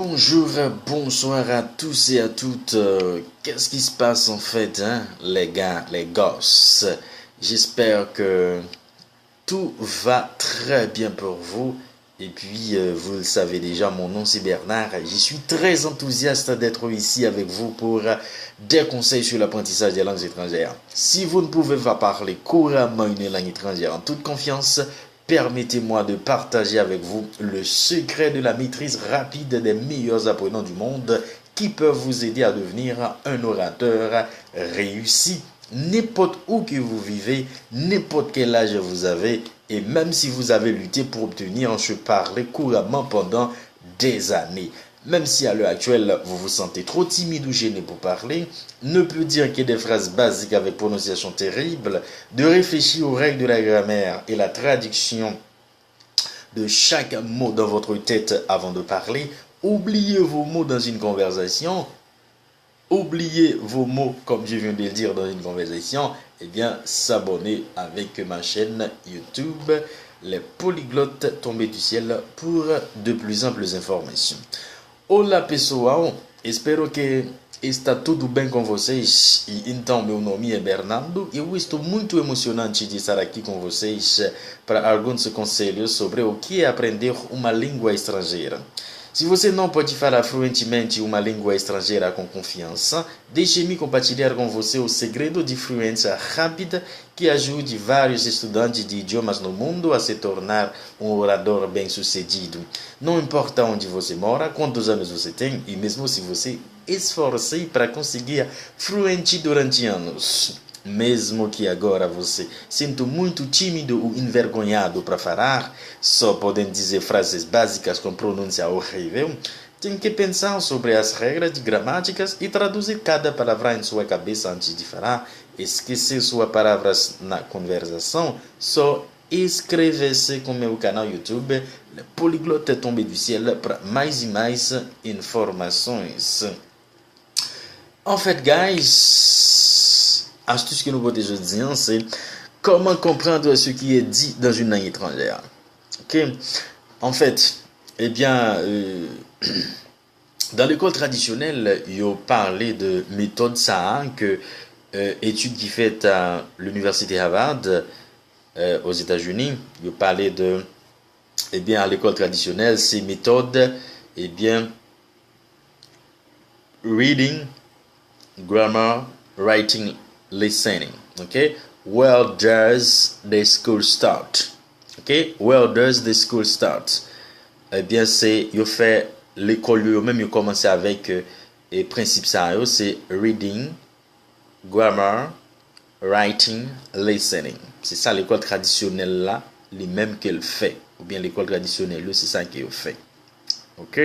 Bonjour, bonsoir à tous et à toutes. Qu'est-ce qui se passe en fait, hein, les gars, les gosses? J'espère que tout va très bien pour vous. Et puis, vous le savez déjà, mon nom c'est Bernard. Je suis très enthousiaste d'être ici avec vous pour des conseils sur l'apprentissage des langues étrangères. Si vous ne pouvez pas parler couramment une langue étrangère en toute confiance, permettez-moi de partager avec vous le secret de la maîtrise rapide des meilleurs apprenants du monde qui peuvent vous aider à devenir un orateur réussi. N'importe où que vous vivez, n'importe quel âge vous avez, et même si vous avez lutté pour obtenir se parler couramment pendant des années. Même si à l'heure actuelle, vous vous sentez trop timide ou gêné pour parler, ne peut dire que des phrases basiques avec prononciation terrible, de réfléchir aux règles de la grammaire et la traduction de chaque mot dans votre tête avant de parler. Oubliez vos mots dans une conversation. Oubliez vos mots, comme je viens de le dire dans une conversation, eh bien, s'abonner avec ma chaîne YouTube, les polyglottes tombés du ciel, pour de plus amples informations. Olá pessoal, espero que está tudo bem com vocês. E então, meu nome é Bernardo e eu estou muito emocionante de estar aqui com vocês para alguns conselhos sobre o que é aprender uma língua estrangeira. Se você não pode falar fluentemente uma língua estrangeira com confiança, deixe-me compartilhar com você o segredo de fluência rápida que ajude vários estudantes de idiomas no mundo a se tornar um orador bem-sucedido. Não importa onde você mora, quantos anos você tem e mesmo se você esforce para conseguir fluente durante anos. Mesmo que agora você sinta muito tímido ou envergonhado para falar, só podem dizer frases básicas com pronúncia horrível, tem que pensar sobre as regras de gramáticas e traduzir cada palavra em sua cabeça antes de falar. Esquecer suas palavras na conversação, só inscrever-se com meu canal YouTube, Le Polyglotte Tombé du Ciel, para mais e mais informações. En fait, guys, astuce que nous voulons déjà dire, c'est comment comprendre ce qui est dit dans une langue étrangère. Ok? En fait, eh bien, dans l'école traditionnelle, il y a parlé de méthode ça, que étude qui fait à l'université Harvard aux États-Unis, il y a parlé de, eh bien, à l'école traditionnelle, ces méthodes, eh bien, reading, grammar, writing, listening. Okay, where does the school start? Okay, where does the school start? Eh bien, c'est yo fait l'école yo même yo commencé avec et principe ça yo, c'est reading, grammar, writing, listening. C'est ça l'école traditionnelle là, les mêmes qu'elle fait, ou bien l'école traditionnelle c'est ça qu'elle fait. OK?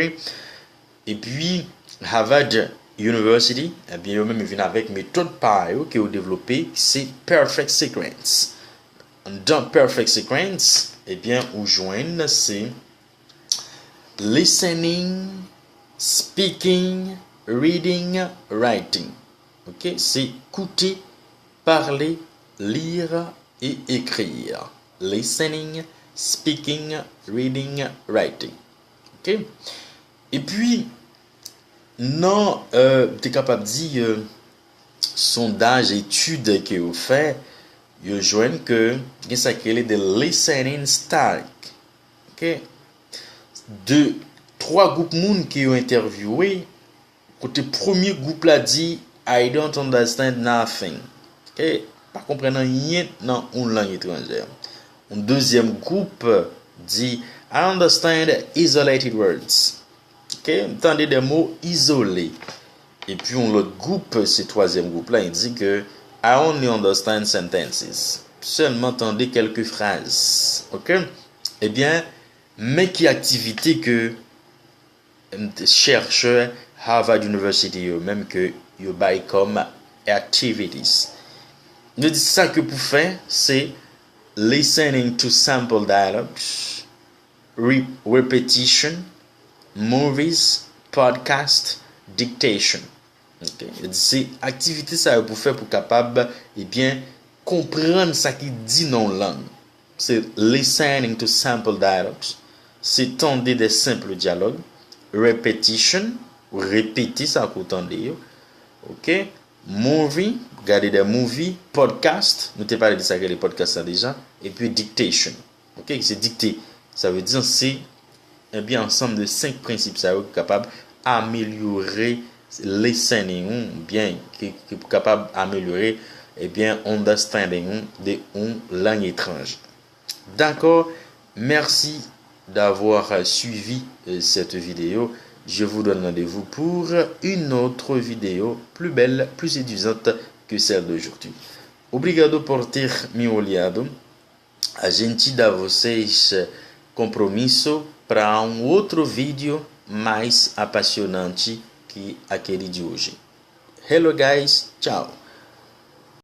Et puis Harvard University, eh bien, eux-mêmes viennent avec méthode par eux qui ont développé, c'est Perfect Sequence. Dans Perfect Sequence, eh bien, où joignent c'est listening, speaking, reading, writing. Ok, c'est écouter, parler, lire et écrire. Listening, speaking, reading, writing. Ok, et puis non, tu es capable de dire sondage, étude que vous faites, vous joignez que ça est de listening style. OK? Trois groupes monde qui ont interviewé, côté premier groupe là dit I don't understand nothing. OK? Pas comprendre rien dans une langue étrangère. Un deuxième groupe dit I understand isolated words. Ok, entendez des mots isolés. Et puis l'autre groupe, ce troisième groupe-là, il dit que I only understand sentences. Seulement entendez quelques phrases. Ok? Eh bien, mais qui activité que chercheurs Harvard University même que you buy comme activities. Nous dit ça que pour faire, c'est listening to sample dialogues, repetition, movies, podcast, dictation. Okay. C'est activité ça pour faire pour capable et bien comprendre ça qui dit dans la langue. C'est listening to sample dialogues, c'est tendre des simples dialogues, repetition, répéter ça qu'on entendait. OK? Movie, regarder des movies, podcast, nous t'ai parlé de ça, les podcasts déjà, et puis dictation. OK? C'est dicter. Ça veut dire c'est un bien ensemble de 5 principes ça est capable d'améliorer listening, bien qui est capable d'améliorer understanding de une langue étrangère. D'accord? Merci d'avoir suivi cette vidéo. Je vous donne rendez-vous pour une autre vidéo plus belle, plus séduisante que celle d'aujourd'hui. Obrigado por ter me olhado. A gente dá vocês compromisso para outro vídeo mais apaixonante que aquele de hoje. Hello guys, tchau!